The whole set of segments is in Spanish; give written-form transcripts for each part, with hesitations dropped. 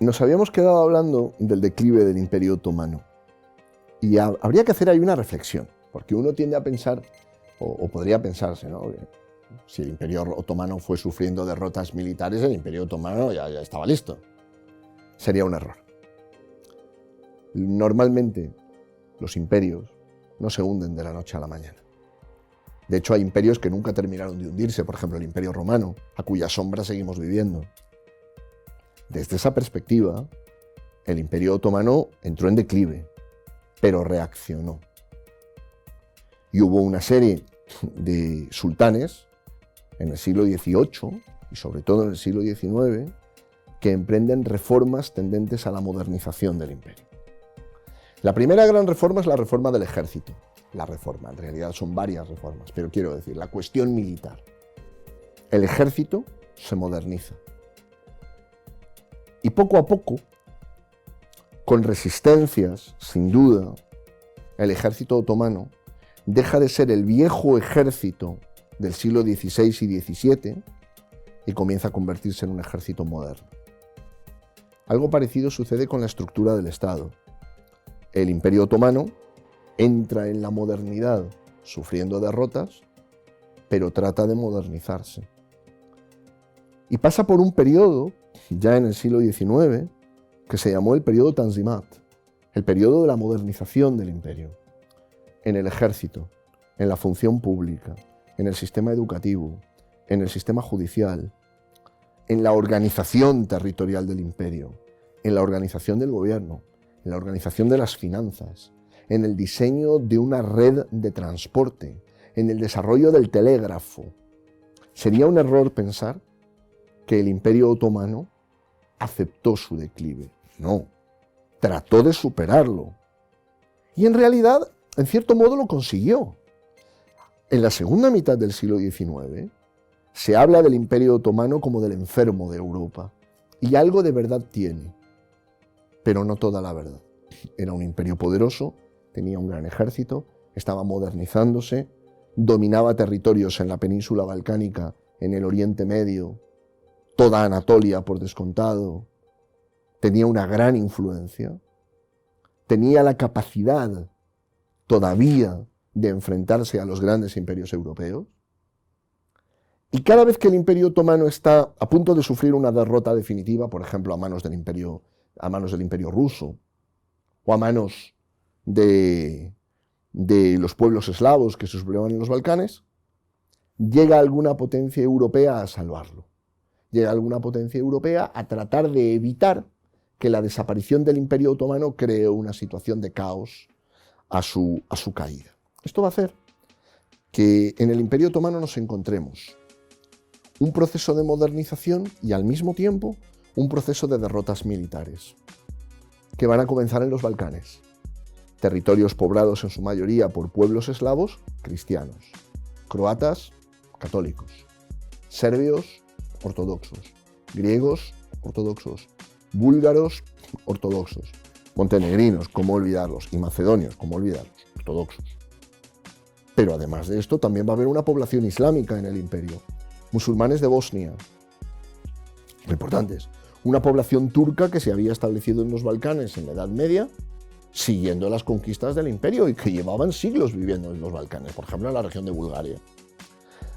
Nos habíamos quedado hablando del declive del Imperio Otomano y habría que hacer ahí una reflexión, porque uno tiende a pensar, o podría pensarse, ¿no?, que si el Imperio Otomano fue sufriendo derrotas militares, el Imperio Otomano ya estaba listo. Sería un error. Normalmente los imperios no se hunden de la noche a la mañana. De hecho, hay imperios que nunca terminaron de hundirse, por ejemplo el Imperio Romano, a cuya sombra seguimos viviendo. Desde esa perspectiva, el Imperio Otomano entró en declive, pero reaccionó. Y hubo una serie de sultanes en el siglo XVIII y sobre todo en el siglo XIX que emprenden reformas tendentes a la modernización del imperio. La primera gran reforma es la reforma del ejército. La reforma, en realidad son varias reformas, pero quiero decir, la cuestión militar. El ejército se moderniza. Y poco a poco, con resistencias, sin duda, el ejército otomano deja de ser el viejo ejército del siglo XVI y XVII y comienza a convertirse en un ejército moderno. Algo parecido sucede con la estructura del Estado. El Imperio Otomano entra en la modernidad sufriendo derrotas, pero trata de modernizarse. Y pasa por un periodo, ya en el siglo XIX, que se llamó el periodo Tanzimat, el periodo de la modernización del imperio, en el ejército, en la función pública, en el sistema educativo, en el sistema judicial, en la organización territorial del imperio, en la organización del gobierno, en la organización de las finanzas, en el diseño de una red de transporte, en el desarrollo del telégrafo. Sería un error pensar que el Imperio Otomano aceptó su declive. No, trató de superarlo. Y en realidad, en cierto modo, lo consiguió. En la segunda mitad del siglo XIX se habla del Imperio Otomano como del enfermo de Europa. Y algo de verdad tiene, pero no toda la verdad. Era un imperio poderoso, tenía un gran ejército, estaba modernizándose, dominaba territorios en la península balcánica, en el Oriente Medio, toda Anatolia por descontado, tenía una gran influencia, tenía la capacidad todavía de enfrentarse a los grandes imperios europeos. Y cada vez que el Imperio Otomano está a punto de sufrir una derrota definitiva, por ejemplo, a manos del Imperio ruso, o a manos de los pueblos eslavos que se sublevan en los Balcanes, llega alguna potencia europea a salvarlo. Llega alguna potencia europea a tratar de evitar que la desaparición del Imperio Otomano cree una situación de caos a su caída. Esto va a hacer que en el Imperio Otomano nos encontremos un proceso de modernización y al mismo tiempo un proceso de derrotas militares que van a comenzar en los Balcanes, territorios poblados en su mayoría por pueblos eslavos cristianos, croatas católicos, serbios ortodoxos, griegos ortodoxos, búlgaros ortodoxos, montenegrinos, cómo olvidarlos, y macedonios, cómo olvidarlos, ortodoxos. Pero además de esto también va a haber una población islámica en el imperio, musulmanes de Bosnia, muy importantes, una población turca que se había establecido en los Balcanes en la Edad Media, siguiendo las conquistas del imperio y que llevaban siglos viviendo en los Balcanes, por ejemplo en la región de Bulgaria.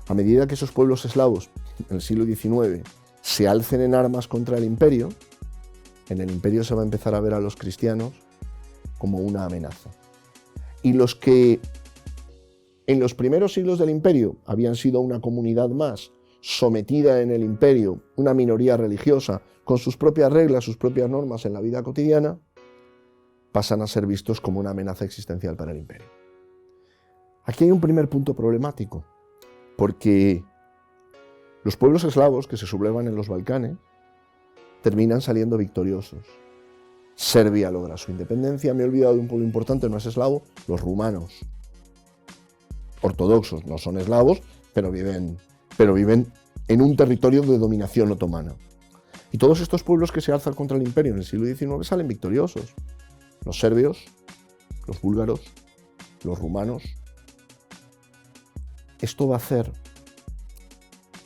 A medida que esos pueblos eslavos en el siglo XIX se alcen en armas contra el imperio, en el imperio se va a empezar a ver a los cristianos como una amenaza. Y los que en los primeros siglos del imperio habían sido una comunidad más, sometida en el imperio, una minoría religiosa, con sus propias reglas, sus propias normas en la vida cotidiana, pasan a ser vistos como una amenaza existencial para el imperio. Aquí hay un primer punto problemático, porque los pueblos eslavos que se sublevan en los Balcanes terminan saliendo victoriosos. Serbia logra su independencia. Me he olvidado de un pueblo importante, no es eslavo, los rumanos. Ortodoxos, no son eslavos, pero viven en un territorio de dominación otomana. Y todos estos pueblos que se alzan contra el imperio en el siglo XIX salen victoriosos. Los serbios, los búlgaros, los rumanos. Esto va a hacer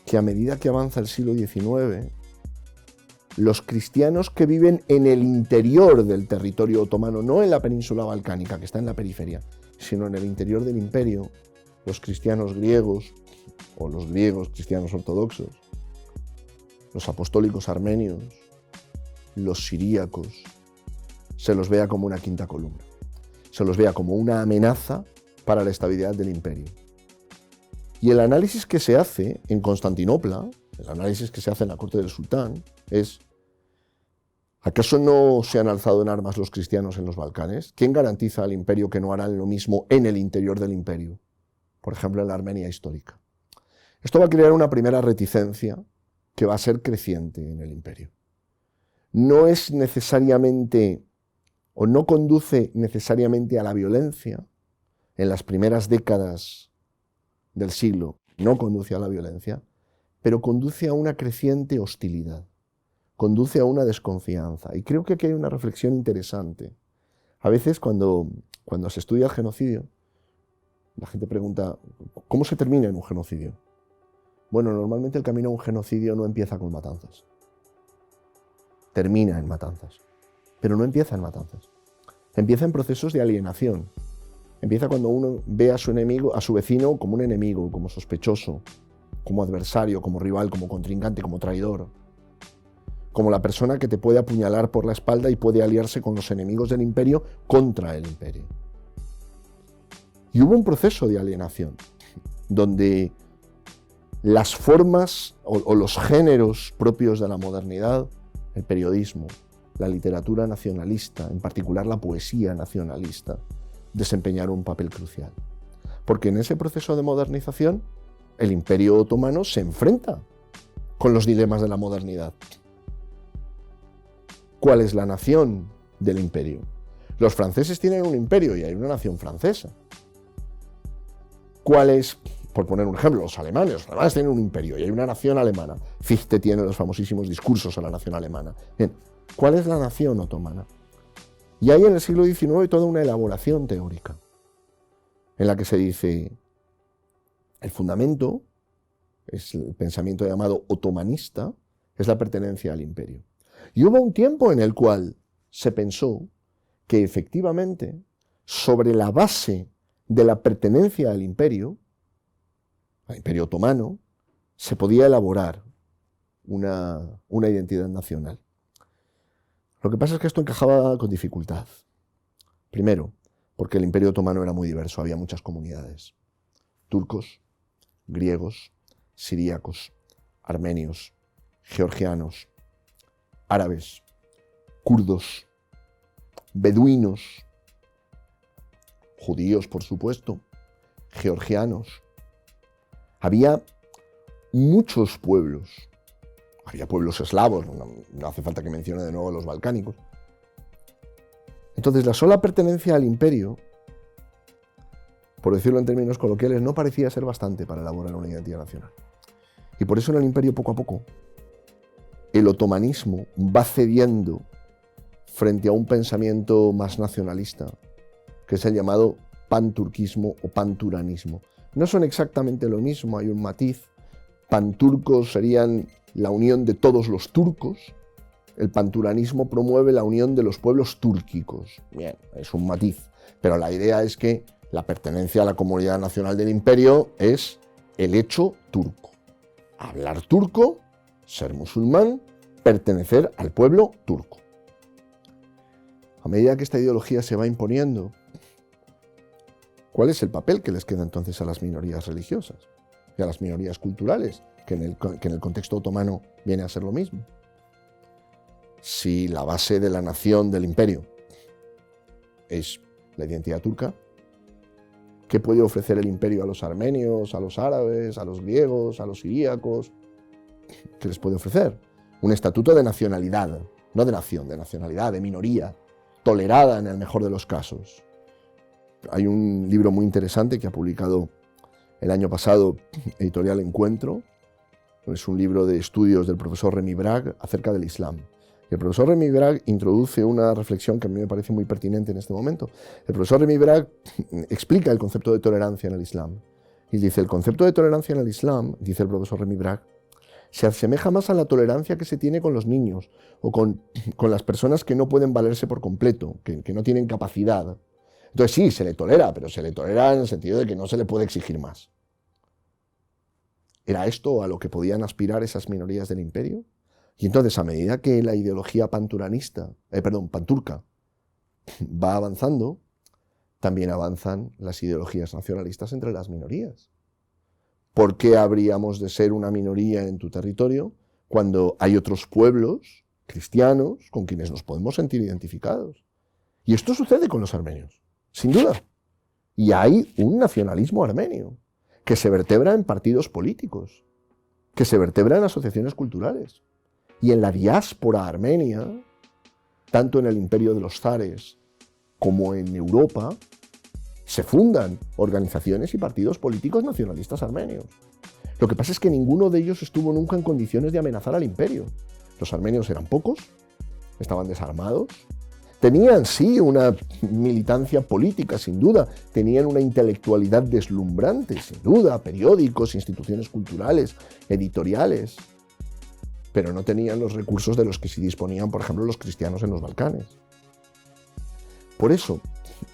que a medida que avanza el siglo XIX, los cristianos que viven en el interior del territorio otomano, no en la península balcánica, que está en la periferia, sino en el interior del imperio, los cristianos griegos, o los griegos cristianos ortodoxos, los apostólicos armenios, los siríacos, se los vea como una quinta columna, se los vea como una amenaza para la estabilidad del imperio. Y el análisis que se hace en Constantinopla, el análisis que se hace en la corte del sultán, es: ¿acaso no se han alzado en armas los cristianos en los Balcanes? ¿Quién garantiza al imperio que no harán lo mismo en el interior del imperio? Por ejemplo, en la Armenia histórica. Esto va a crear una primera reticencia que va a ser creciente en el imperio. No es necesariamente, o no conduce necesariamente a la violencia. En las primeras décadas del siglo no conduce a la violencia, pero conduce a una creciente hostilidad, conduce a una desconfianza. Y creo que aquí hay una reflexión interesante. A veces cuando se estudia el genocidio, la gente pregunta: ¿cómo se termina en un genocidio? Bueno, normalmente el camino a un genocidio no empieza con matanzas. Termina en matanzas, pero no empieza en matanzas. Empieza en procesos de alienación. Empieza cuando uno ve a su enemigo, a su vecino, como un enemigo, como sospechoso, como adversario, como rival, como contrincante, como traidor. Como la persona que te puede apuñalar por la espalda y puede aliarse con los enemigos del imperio contra el imperio. Y hubo un proceso de alienación, donde las formas o los géneros propios de la modernidad, el periodismo, la literatura nacionalista, en particular la poesía nacionalista, desempeñaron un papel crucial. Porque en ese proceso de modernización, el Imperio Otomano se enfrenta con los dilemas de la modernidad. ¿Cuál es la nación del imperio? Los franceses tienen un imperio y hay una nación francesa. ¿Cuál es, por poner un ejemplo, los alemanes tienen un imperio y hay una nación alemana? Fichte tiene los famosísimos discursos a la nación alemana. Bien, ¿cuál es la nación otomana? Y hay en el siglo XIX toda una elaboración teórica en la que se dice: el fundamento es el pensamiento llamado otomanista, es la pertenencia al imperio. Y hubo un tiempo en el cual se pensó que efectivamente, sobre la base de la pertenencia al imperio otomano, se podía elaborar una identidad nacional. Lo que pasa es que esto encajaba con dificultad. Primero, porque el Imperio Otomano era muy diverso, había muchas comunidades. Turcos, griegos, siríacos, armenios, georgianos, árabes, kurdos, beduinos, judíos, por supuesto, georgianos. Había muchos pueblos. Había pueblos eslavos, no hace falta que mencione de nuevo los balcánicos. Entonces, la sola pertenencia al imperio, por decirlo en términos coloquiales, no parecía ser bastante para elaborar una identidad nacional. Y por eso en el imperio, poco a poco, el otomanismo va cediendo frente a un pensamiento más nacionalista, que es el llamado panturquismo o panturanismo. No son exactamente lo mismo, hay un matiz. Panturcos serían la unión de todos los turcos. El panturanismo promueve la unión de los pueblos túrquicos. Bien, es un matiz, pero la idea es que la pertenencia a la comunidad nacional del imperio es el hecho turco. Hablar turco, ser musulmán, pertenecer al pueblo turco. A medida que esta ideología se va imponiendo, ¿cuál es el papel que les queda entonces a las minorías religiosas y a las minorías culturales, que en el contexto otomano viene a ser lo mismo? Si la base de la nación del imperio es la identidad turca, ¿qué puede ofrecer el imperio a los armenios, a los árabes, a los griegos, a los siríacos? ¿Qué les puede ofrecer? Un estatuto de nacionalidad, no de nación, de nacionalidad, de minoría, tolerada en el mejor de los casos. Hay un libro muy interesante que ha publicado el año pasado Editorial Encuentro. Es un libro de estudios del profesor Remy Bragg acerca del Islam. Y el profesor Remy Bragg introduce una reflexión que a mí me parece muy pertinente en este momento. El profesor Remy Bragg explica el concepto de tolerancia en el Islam. Y dice: el concepto de tolerancia en el Islam, dice el profesor Remy Bragg, se asemeja más a la tolerancia que se tiene con los niños o con las personas que no pueden valerse por completo, que no tienen capacidad. Entonces sí, se le tolera, pero se le tolera en el sentido de que no se le puede exigir más. ¿Era esto a lo que podían aspirar esas minorías del imperio? Y entonces, a medida que la ideología panturca va avanzando, también avanzan las ideologías nacionalistas entre las minorías. ¿Por qué habríamos de ser una minoría en tu territorio cuando hay otros pueblos cristianos con quienes nos podemos sentir identificados? Y esto sucede con los armenios, sin duda. Y hay un nacionalismo armenio que se vertebra en partidos políticos, que se vertebra en asociaciones culturales. Y en la diáspora armenia, tanto en el imperio de los zares como en Europa, se fundan organizaciones y partidos políticos nacionalistas armenios. Lo que pasa es que ninguno de ellos estuvo nunca en condiciones de amenazar al imperio. Los armenios eran pocos, estaban desarmados, tenían sí una militancia política, sin duda, tenían una intelectualidad deslumbrante, sin duda, periódicos, instituciones culturales, editoriales, pero no tenían los recursos de los que sí disponían, por ejemplo, los cristianos en los Balcanes. Por eso,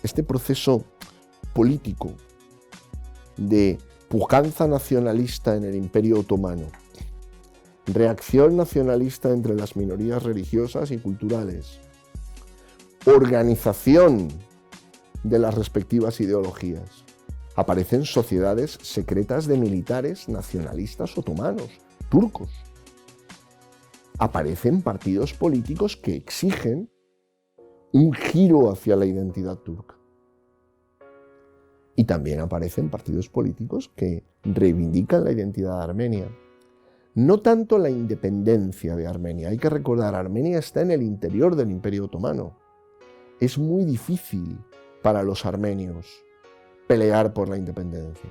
este proceso político de pujanza nacionalista en el Imperio Otomano, reacción nacionalista entre las minorías religiosas y culturales, organización de las respectivas ideologías, aparecen sociedades secretas de militares nacionalistas otomanos, turcos. Aparecen partidos políticos que exigen un giro hacia la identidad turca. Y también aparecen partidos políticos que reivindican la identidad armenia. No tanto la independencia de Armenia. Hay que recordar, Armenia está en el interior del Imperio Otomano. Es muy difícil para los armenios pelear por la independencia.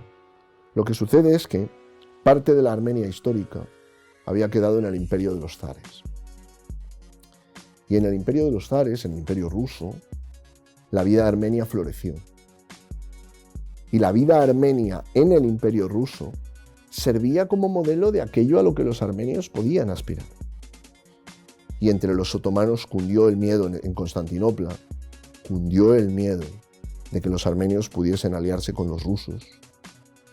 Lo que sucede es que parte de la Armenia histórica había quedado en el Imperio de los zares. Y en el Imperio de los zares, en el Imperio ruso, la vida armenia floreció. Y la vida armenia en el Imperio ruso servía como modelo de aquello a lo que los armenios podían aspirar. Y entre los otomanos cundió el miedo en Constantinopla, cundió el miedo de que los armenios pudiesen aliarse con los rusos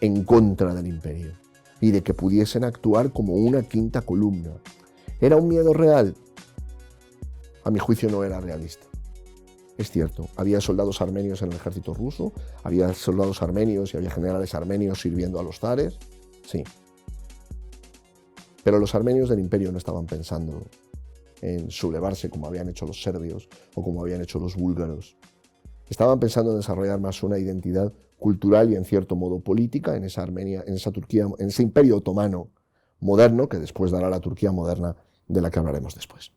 en contra del imperio y de que pudiesen actuar como una quinta columna. ¿Era un miedo real? A mi juicio no era realista. Es cierto, había soldados armenios en el ejército ruso, había soldados armenios y había generales armenios sirviendo a los zares, sí. Pero los armenios del imperio no estaban pensando en sublevarse como habían hecho los serbios o como habían hecho los búlgaros. Estaban pensando en desarrollar más una identidad cultural y en cierto modo política en esa Armenia, en esa Turquía, en ese imperio otomano moderno que después dará la Turquía moderna de la que hablaremos después.